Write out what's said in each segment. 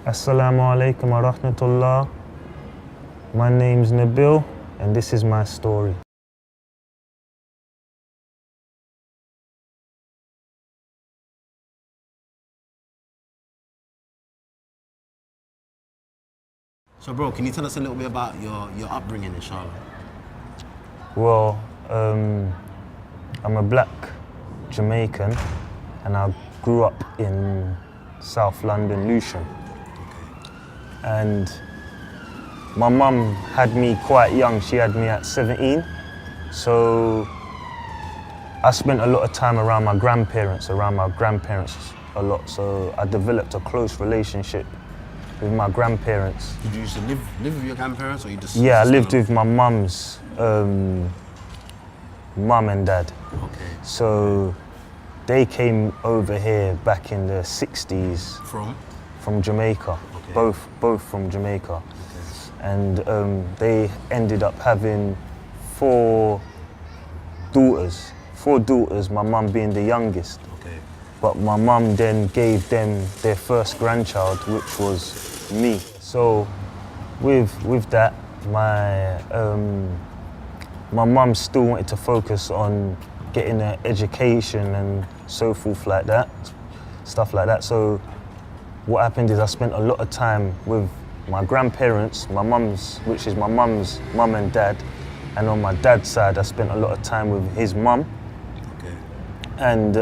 Assalamu alaikum wa rahmatullah. My name's Nabil and this is my story. So bro, can you tell us a little bit about your upbringing in Charlotte? Well, I'm a black Jamaican and I grew up in South London, Lewisham. And my mum had me quite young, she had me at 17. So I spent a lot of time around my grandparents a lot. So I developed a close relationship with my grandparents. Did you used to live with your grandparents or you just... Yeah, I lived with my mum's mum and dad. Okay. So they came over here back in the 60s. From Jamaica. Okay. Both from Jamaica. Okay. And they ended up having four daughters, my mum being the youngest. Okay. But my mum then gave them their first grandchild, which was me. So with that, my mum still wanted to focus on getting an education and so forth like that, stuff like that. So what happened is I spent a lot of time with my grandparents, which is my mum's mum and dad, and on my dad's side I spent a lot of time with his mum. Okay. And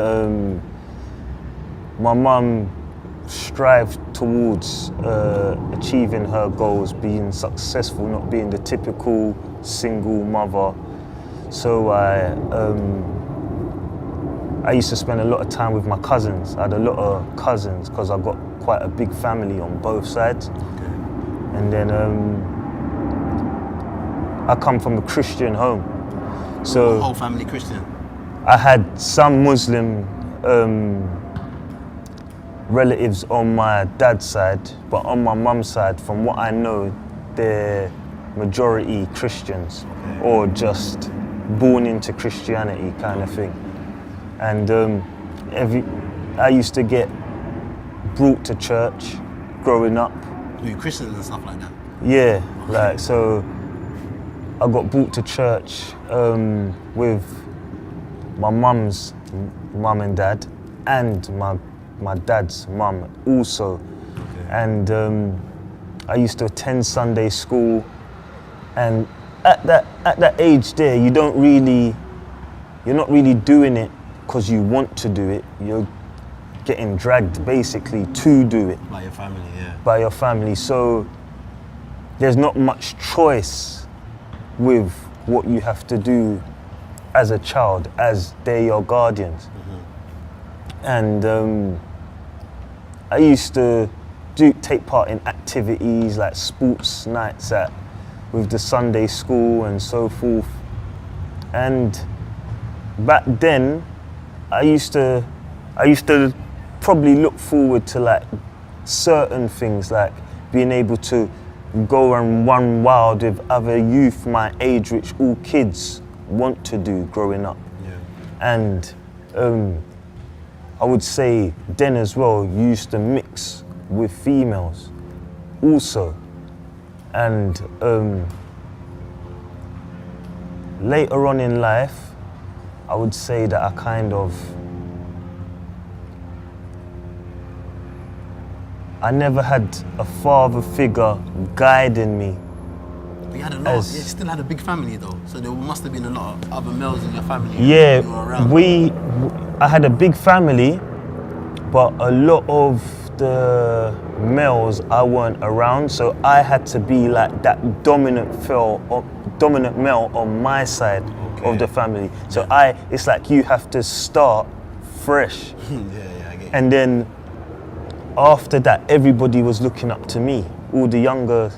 my mum strived towards achieving her goals, being successful, not being the typical single mother. So I used to spend a lot of time with my cousins. I had a lot of cousins because I got quite a big family on both sides. Okay. And then I come from a Christian home. So the whole family Christian? I had some Muslim relatives on my dad's side, but on my mum's side, from what I know, they're majority Christians, okay, or just born into Christianity kind of thing. And I used to get brought to church growing up. Were you Christians and stuff like that? Yeah, okay. Like, so I got brought to church with my mum's mum and dad and my dad's mum also. Okay. And I used to attend Sunday school, and at that age there, you're not really doing it because you want to do it. You're getting dragged basically to do it. By your family, yeah. By your family. So there's not much choice with what you have to do as a child, as they're your guardians. Mm-hmm. And I used to take part in activities like sports nights with the Sunday school and so forth. And back then, I used to probably look forward to like certain things, like being able to go and run wild with other youth my age, which all kids want to do growing up. Yeah. And I would say then as well, you used to mix with females also. And later on in life, I would say that I never had a father figure guiding me. But you had a lot. You still had a big family though, so there must have been a lot of other males in your family. Yeah, who were around. I had a big family, but a lot of the males I weren't around, so I had to be like that dominant male on my side, okay, of the family. So yeah. It's like you have to start fresh. Yeah, I get it. And then after that, everybody was looking up to me. All the younger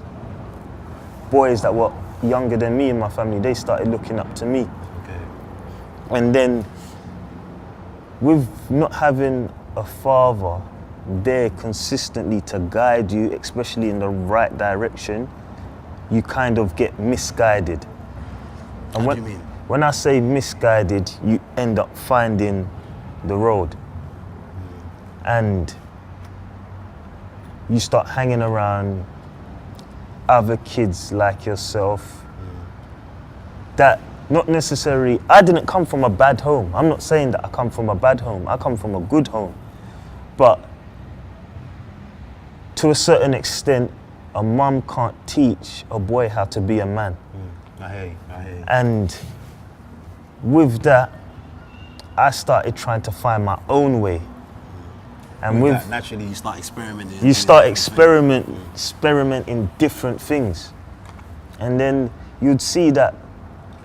boys that were younger than me in my family, they started looking up to me. Okay. And then with not having a father there consistently to guide you, especially in the right direction, you kind of get misguided. And what do you mean? When I say misguided, you end up finding the road. And you start hanging around other kids like yourself that not necessarily, I didn't come from a bad home. I'm not saying that I come from a bad home. I come from a good home. But to a certain extent, a mum can't teach a boy how to be a man. I hear you. And with that, I started trying to find my own way. And with that, naturally, you start experimenting. You start experimenting different things. And then you'd see that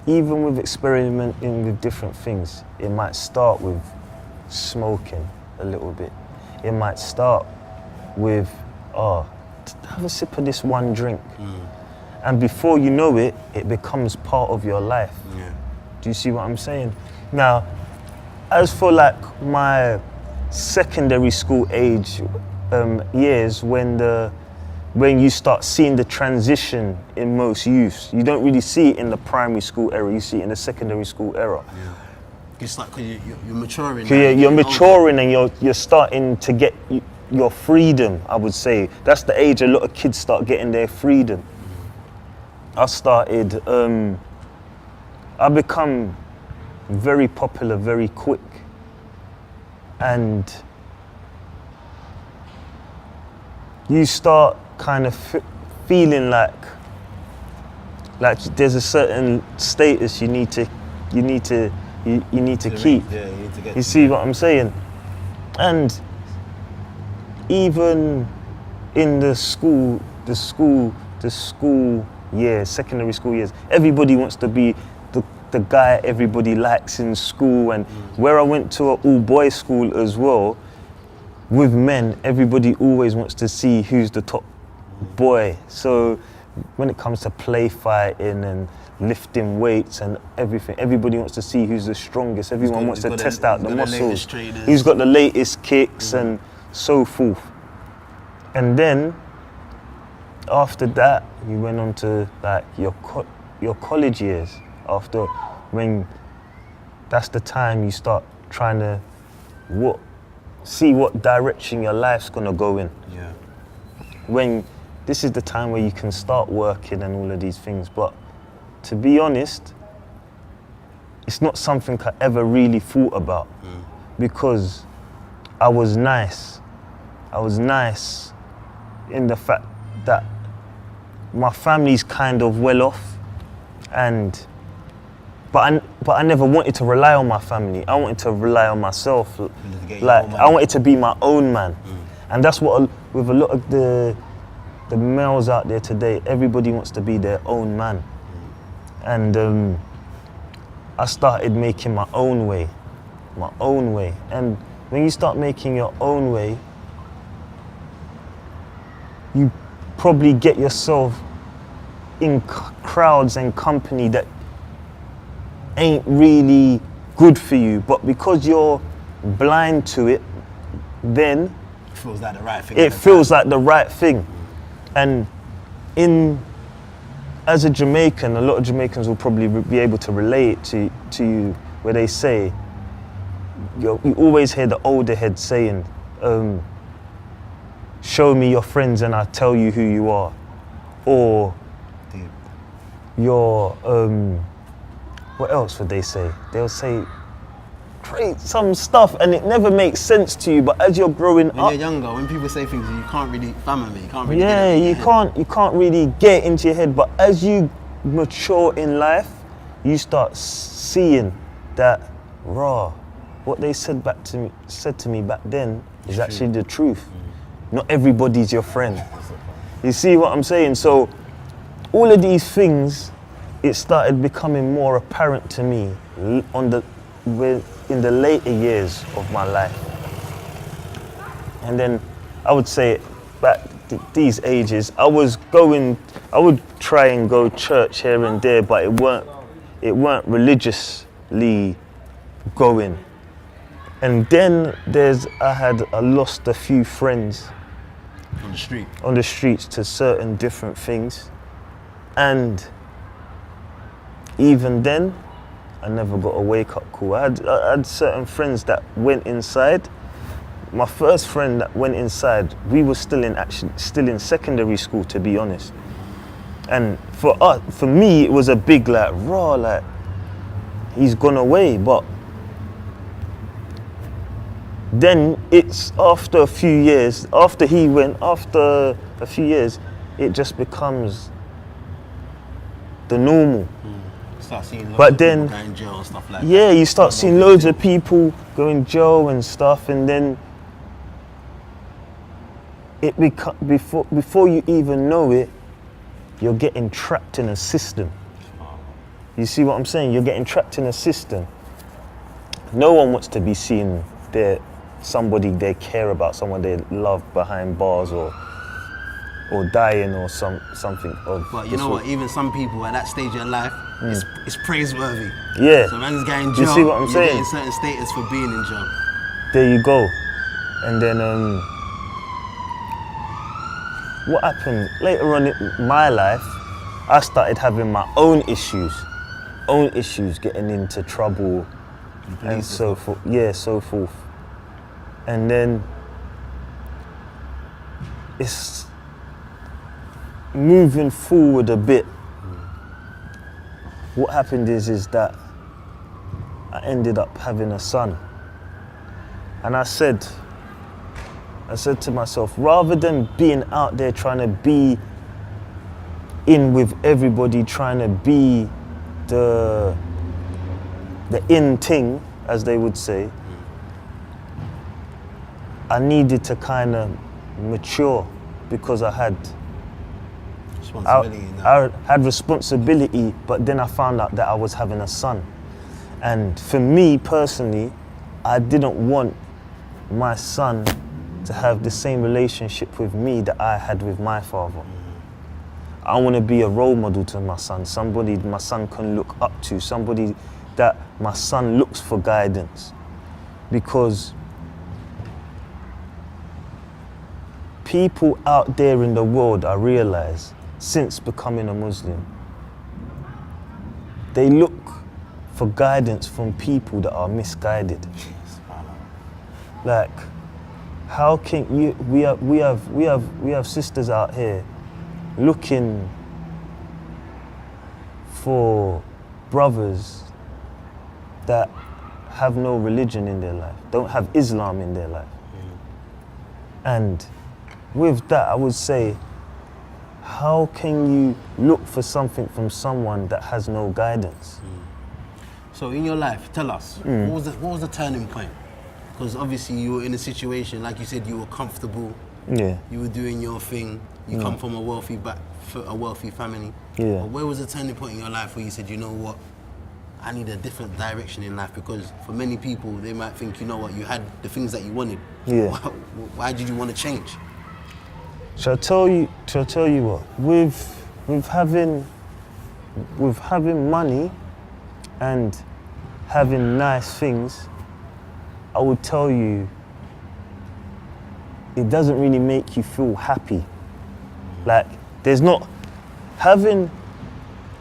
even with experimenting with different things, it might start with smoking a little bit. It might start with, have a sip of this one drink. And before you know it, it becomes part of your life. Yeah. Do you see what I'm saying? Now, as for like my secondary school age years, when you start seeing the transition in most youths, you don't really see it in the primary school era, you see it in the secondary school era. Yeah. It's like you're maturing. You're maturing and you're starting to get your freedom, I would say. That's the age a lot of kids start getting their freedom. I become very popular very quick. And you start kind of feeling like there's a certain status you need to keep. Yeah, you need to get. You see what I'm saying? And even in the school years, secondary school years, everybody wants to be the guy everybody likes in school. And where I went to an all-boys school as well, with men, everybody always wants to see who's the top boy. So when it comes to play fighting and lifting weights and everything, everybody wants to see who's the strongest. Everyone wants to test out the muscles. Who's got the latest kicks and so forth. And then after that, you went on to like your college years. After, when that's the time you start trying to see what direction your life's gonna go in. Yeah. When this is the time where you can start working and all of these things. But to be honest, it's not something I ever really thought about because I was nice. I was nice in the fact that my family's kind of well off, but I never wanted to rely on my family. I wanted to rely on myself. Like I wanted to be my own man. And that's what with a lot of the males out there today, everybody wants to be their own man. And I started making my own way. And when you start making your own way, you probably get yourself in crowds and company that ain't really good for you, but because you're blind to it, then it feels like the right thing. It feels like the right thing. And as a Jamaican, a lot of Jamaicans will probably be able to relate to you, where they say, you always hear the older heads saying, show me your friends and I'll tell you who you are. Or your, what else would they say? They'll say some stuff and it never makes sense to you, but as you're growing up... When you're younger, when people say things, you can't really, family, you can't really you can't really get it into your head, but as you mature in life, you start seeing that, what they said to me back then is actually the truth. Not everybody's your friend. You see what I'm saying? So all of these things, it started becoming more apparent to me in the later years of my life. And then I would say back these ages, I would try and go church here and there, but it weren't religiously going. And then I lost a few friends on the streets to certain different things. And even then, I never got a wake-up call. I had certain friends that went inside, my first friend that went inside, we were still in secondary school, to be honest. And for me, it was a big like raw, like he's gone away. But then it's after a few years, after he went, after a few years, it just becomes the normal. Start seeing loads But of then, people going in jail and stuff like that. yeah, you start seeing loads of people go in jail and stuff, and then it before you even know it, you're getting trapped in a system. You see what I'm saying? You're getting trapped in a system. No one wants to be seen somebody they care about, someone they love behind bars or dying or something of. But you know what? Even some people at that stage of life, it's praiseworthy. Yeah. So man's getting in jail. You see what I'm you're saying? getting certain status for being in jail. There you go. And then what happened later on in my life, I started having my own issues, getting into trouble and so forth. Yeah, so forth. And then it's moving forward a bit. What happened is that I ended up having a son. And I said to myself, rather than being out there trying to be in with everybody, trying to be the in thing, as they would say, I needed to kind of mature because I had responsibility, but then I found out that I was having a son. And for me personally, I didn't want my son to have the same relationship with me that I had with my father. I want to be a role model to my son, somebody my son can look up to, somebody that my son looks for guidance. Because people out there in the world, I realize, since becoming a Muslim, they look for guidance from people that are misguided. Like, how can you? We have sisters out here looking for brothers that have no religion in their life, don't have Islam in their life. And with that, I would say, how can you look for something from someone that has no guidance? So in your life, tell us, what was the turning point? Because obviously you were in a situation, like you said, you were comfortable. Yeah. You were doing your thing. You come from a wealthy family. Yeah. But where was the turning point in your life where you said, you know what, I need a different direction in life? Because for many people, they might think, you know what, you had the things that you wanted. Yeah. Why did you want to change? Shall I tell you what? With having money and having nice things, I would tell you, it doesn't really make you feel happy. Like, there's not having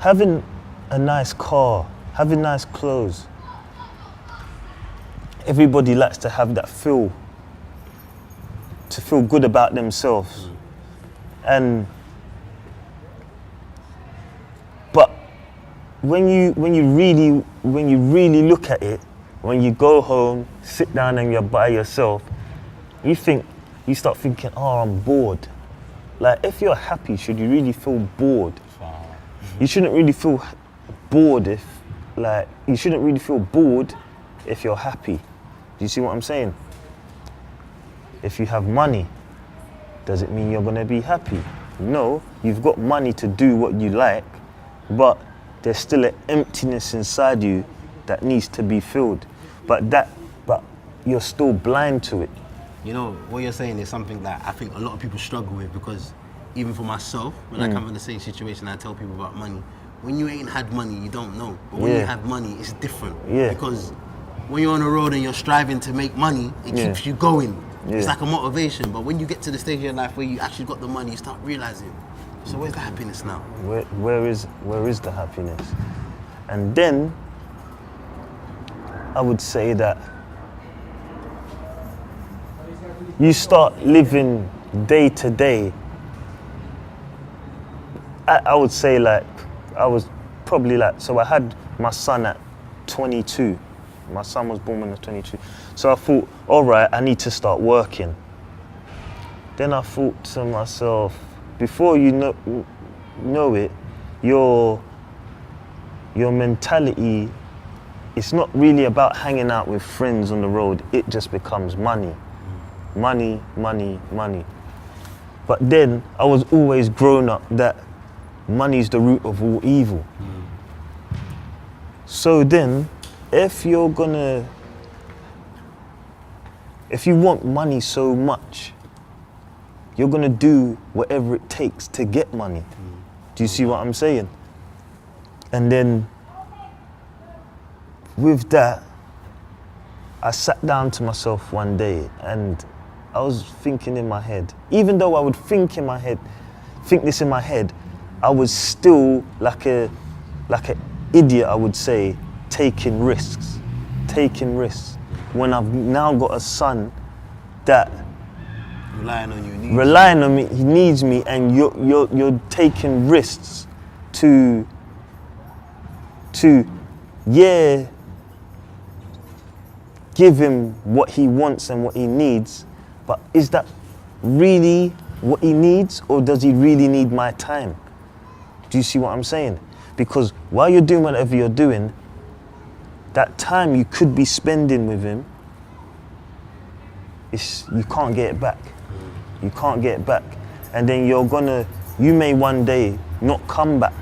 a nice car, having nice clothes. Everybody likes to have that feel good about themselves. But when you really look at it, when you go home, sit down and you're by yourself, you start thinking, oh, I'm bored. Like, if you're happy, should you really feel bored? You shouldn't really feel bored if you're happy. Do you see what I'm saying? If you have money, does it mean you're gonna be happy? No, you've got money to do what you like, but there's still an emptiness inside you that needs to be filled. But you're still blind to it. You know, what you're saying is something that I think a lot of people struggle with, because even for myself, when I come in the same situation, I tell people about money. When you ain't had money, you don't know. But when you have money, it's different. Yeah. Because when you're on the road and you're striving to make money, it keeps you going. Yeah. It's like a motivation. But when you get to the stage of your life where you actually got the money, you start realizing, so where's the happiness now? Where is the happiness? And then I would say that you start living day to day. I would say like, I was probably like, so I had my son at 22. My son was born when I was 22. So I thought, all right, I need to start working. Then I thought to myself, before you know it, your mentality, it's not really about hanging out with friends on the road. It just becomes money. Money, money, money. But then I was always grown up that money's the root of all evil. So then, if you want money so much, you're gonna do whatever it takes to get money. Do you see what I'm saying? And then with that, I sat down to myself one day and I was thinking in my head, even though I would think this in my head, I was still like an idiot, I would say, taking risks. When I've now got a son that Relying on me, he needs me, and you're taking risks to give him what he wants and what he needs, but is that really what he needs, or does he really need my time? Do you see what I'm saying? Because while you're doing whatever you're doing, that time you could be spending with him, you can't get it back. You can't get it back. And then you may one day not come back.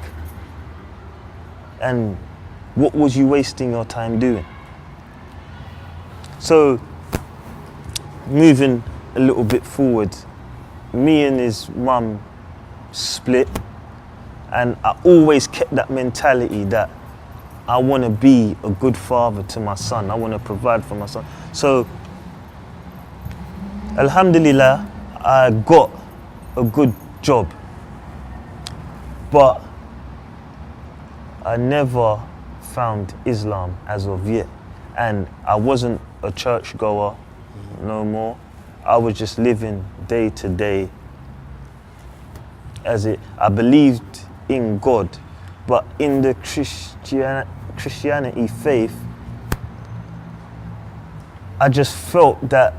And what was you wasting your time doing? So, moving a little bit forward, me and his mum split, and I always kept that mentality that I want to be a good father to my son. I want to provide for my son. So, alhamdulillah, I got a good job, but I never found Islam as of yet. And I wasn't a churchgoer no more. I was just living day to day I believed in God, but in the Christianity faith, I just felt that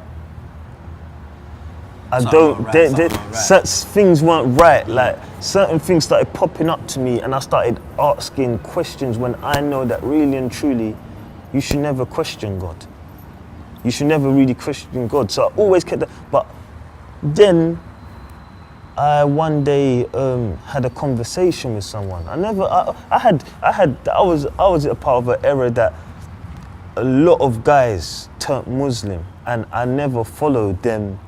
things weren't right. Like certain things started popping up to me, and I started asking questions when I know that really and truly, you should never question God. You should never really question God. So I always kept that. But then I one day had a conversation with someone. I was a part of an era that a lot of guys turned Muslim, and I never followed them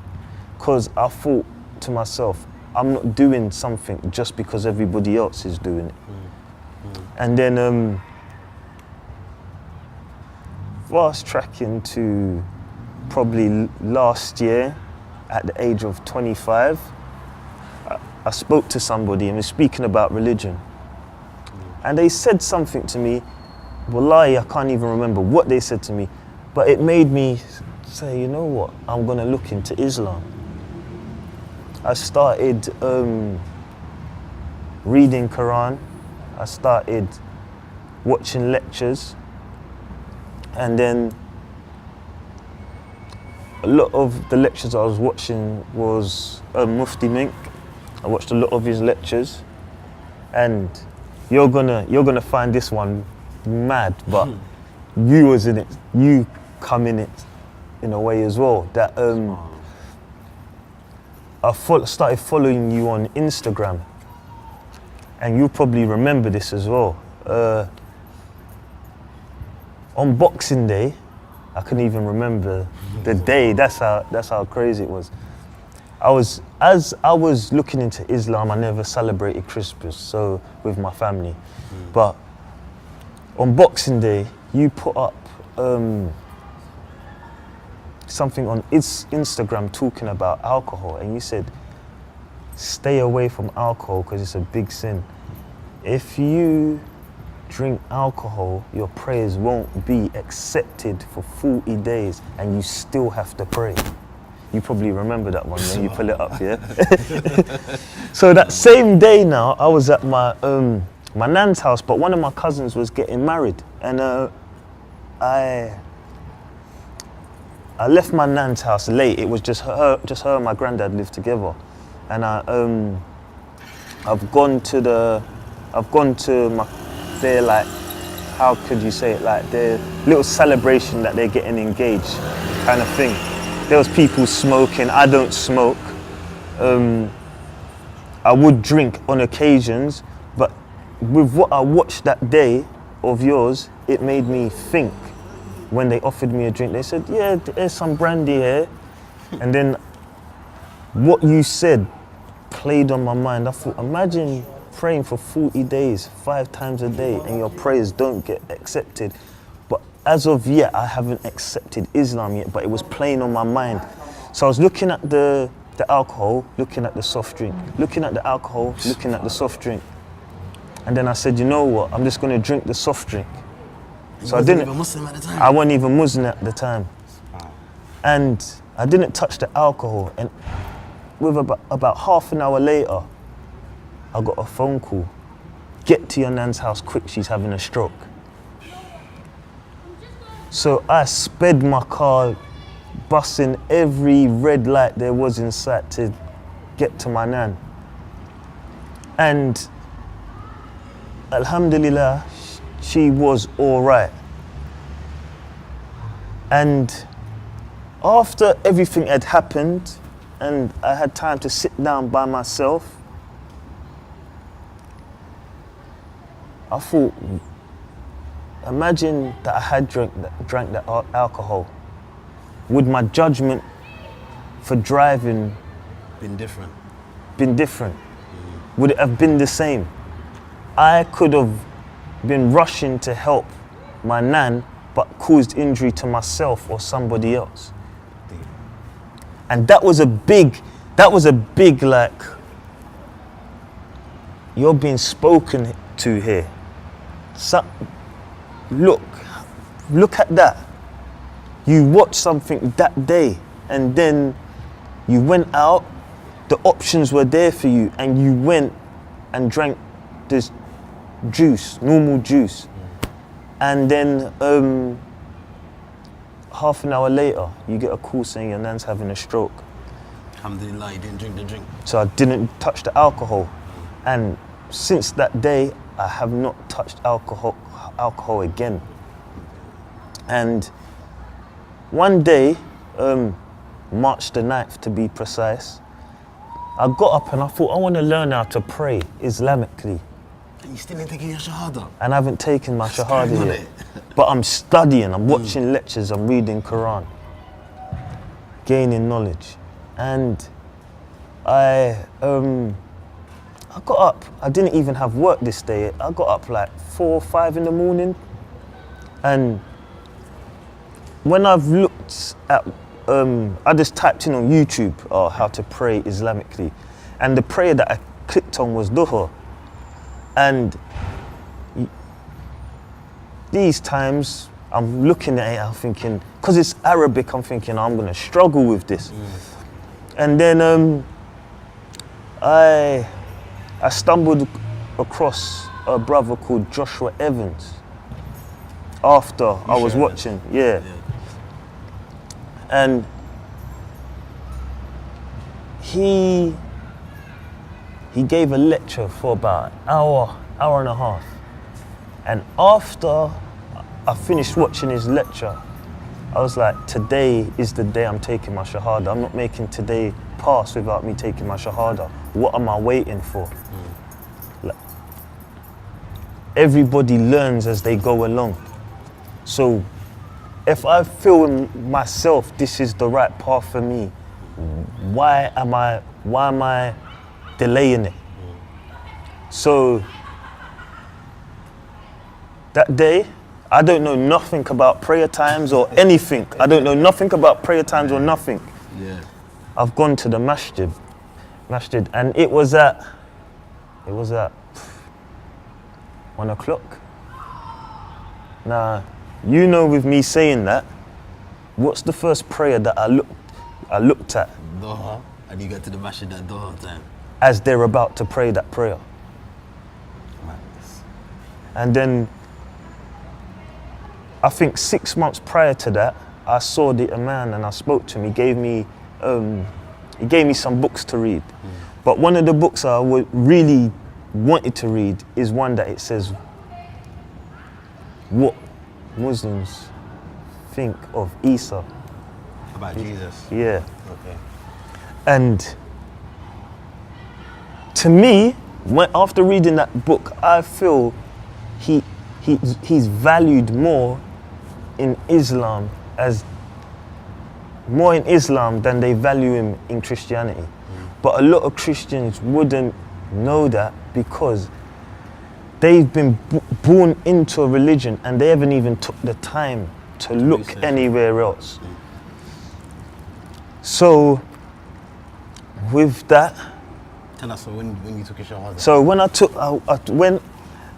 because I thought to myself, I'm not doing something just because everybody else is doing it. And then fast tracking to probably last year at the age of 25, I spoke to somebody and was speaking about religion. And they said something to me, wallahi, I can't even remember what they said to me, but it made me say, you know what, I'm gonna look into Islam. I started reading Quran, I started watching lectures, and then a lot of the lectures I was watching was Mufti Mink. I watched a lot of his lectures, and you're gonna find this one mad, but you was in it, you come in it in a way as well. That I started following you on Instagram, and you probably remember this as well. On Boxing Day, I couldn't even remember the day. That's how crazy it was. As I was looking into Islam, I never celebrated Christmas, so with my family. But on Boxing Day, you put up something on Instagram talking about alcohol, and you said, stay away from alcohol because it's a big sin. If you drink alcohol, your prayers won't be accepted for 40 days and you still have to pray. You probably remember that one when you pull it up, yeah? So that same day now, I was at my nan's house, but one of my cousins was getting married. And I left my nan's house late. It was just her and my granddad lived together. And I've gone to their, like, how could you say it, like their little celebration that they're getting engaged kind of thing. There was people smoking. I don't smoke. I would drink on occasions, but with what I watched that day of yours, it made me think. When they offered me a drink, they said, yeah, there's some brandy here. And then what you said played on my mind. I thought, imagine praying for 40 days, 5 times a day, and your prayers don't get accepted. But as of yet, I haven't accepted Islam yet, but it was playing on my mind. So I was looking at the alcohol, looking at the soft drink, looking at the alcohol, looking at the soft drink. And then I said, you know what, I'm just gonna drink the soft drink. So I didn't. Even Muslim at the time. I wasn't even Muslim at the time, and I didn't touch the alcohol. And with about half an hour later, I got a phone call. Get to your nan's house quick, she's having a stroke. So I sped my car, busting every red light there was in sight to get to my nan. And alhamdulillah, she was all right. And after everything had happened and I had time to sit down by myself, I thought, imagine that I had drank that alcohol. Would my judgment for driving Been different. Would it have been the same? I could have been rushing to help my nan, but caused injury to myself or somebody else. And that was a big like, you're being spoken to here. So, look at that. You watched something that day and then you went out, the options were there for you and you went and drank this juice, normal juice. And then half an hour later, you get a call saying your nan's having a stroke. Alhamdulillah, you didn't drink the drink. So I didn't touch the alcohol. And since that day, I have not touched alcohol again. And one day, March the 9th to be precise, I got up and I thought, I want to learn how to pray Islamically. And you still ain't taking your shahada? And I haven't taken my shahada yet. But I'm studying, I'm watching lectures, I'm reading Quran, gaining knowledge. And I got up, I didn't even have work this day. I got up like 4 or 5 in the morning. And when I've looked at, I just typed in on YouTube how to pray Islamically. And the prayer that I clicked on was Dhuhr. And these times I'm looking at it, I'm thinking, because it's Arabic, I'm thinking I'm gonna struggle with this. And then I stumbled across a brother called Joshua Evans after I was watching, yeah. And he gave a lecture for about an hour and a half. And after I finished watching his lecture, I was like, today is the day I'm taking my shahada. I'm not making today pass without me taking my shahada. What am I waiting for? Like, everybody learns as they go along. So if I feel in myself this is the right path for me, why am I delaying it? So that day, I don't know nothing about prayer times or anything. I don't know nothing about prayer times or nothing. Yeah. I've gone to the masjid, and it was at 1 o'clock. Now, you know, with me saying that, what's the first prayer that I looked at Doha, and you get to the masjid at Doha time. as they're about to pray that prayer. Madness. And then I think 6 months prior to that, I saw the Imam and I spoke to him. He gave me some books to read. But one of the books I really wanted to read is one that it says what Muslims think of Isa. About Jesus. Yeah. Okay. And to me, after reading that book, I feel he's valued more in Islam than they value him in Christianity. But a lot of Christians wouldn't know that because they've been born into a religion and they haven't even took the time to look anywhere else. So with that, Tell us when you took your shahada. so when I went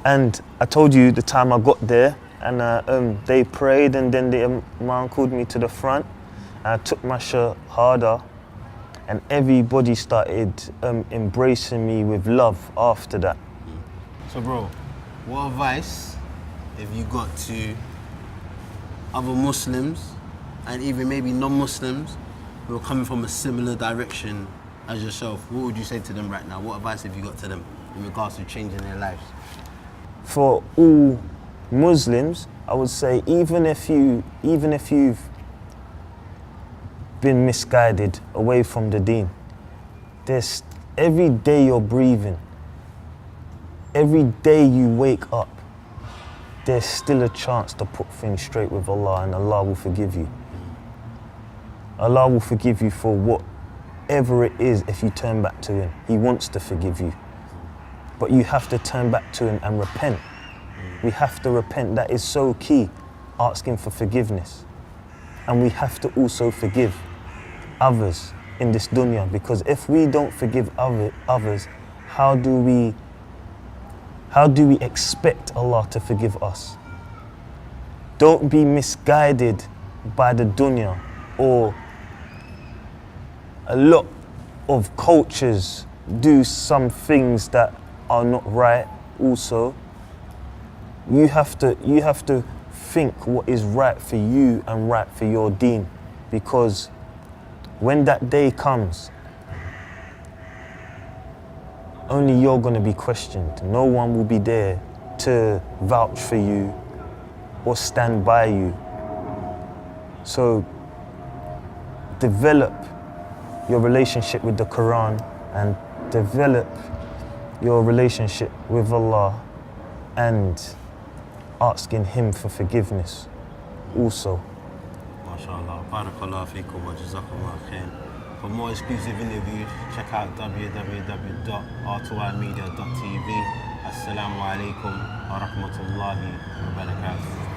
and I told you the time I got there, and they prayed, and then the Imam called me to the front. And I took my shahada, and everybody started embracing me with love after that. So bro, what advice have you got to other Muslims and even maybe non-Muslims who are coming from a similar direction as yourself? What would you say to them right now? What advice have you got to them in regards to changing their lives? For all Muslims, I would say even if you've been misguided away from the deen, there's every day you're breathing, every day you wake up, there's still a chance to put things straight with Allah, and Allah will forgive you. Allah will forgive you for whatever it is if you turn back to Him. He wants to forgive you. But you have to turn back to Him and repent. We have to repent. That is so key, asking for forgiveness. And we have to also forgive others in this dunya, because if we don't forgive others, how do we expect Allah to forgive us? Don't be misguided by the dunya, or a lot of cultures do some things that are not right also. You have to think what is right for you and right for your deen, because when that day comes, only you're going to be questioned. No one will be there to vouch for you or stand by you. So develop your relationship with the Quran and develop your relationship with Allah, and asking Him for forgiveness also. MashaAllah. Barakallah feekum wa jazakumullah khair. For more exclusive interviews, check out www.r2imedia.tv. Assalamu alaikum wa rahmatullahi wa barakatuh.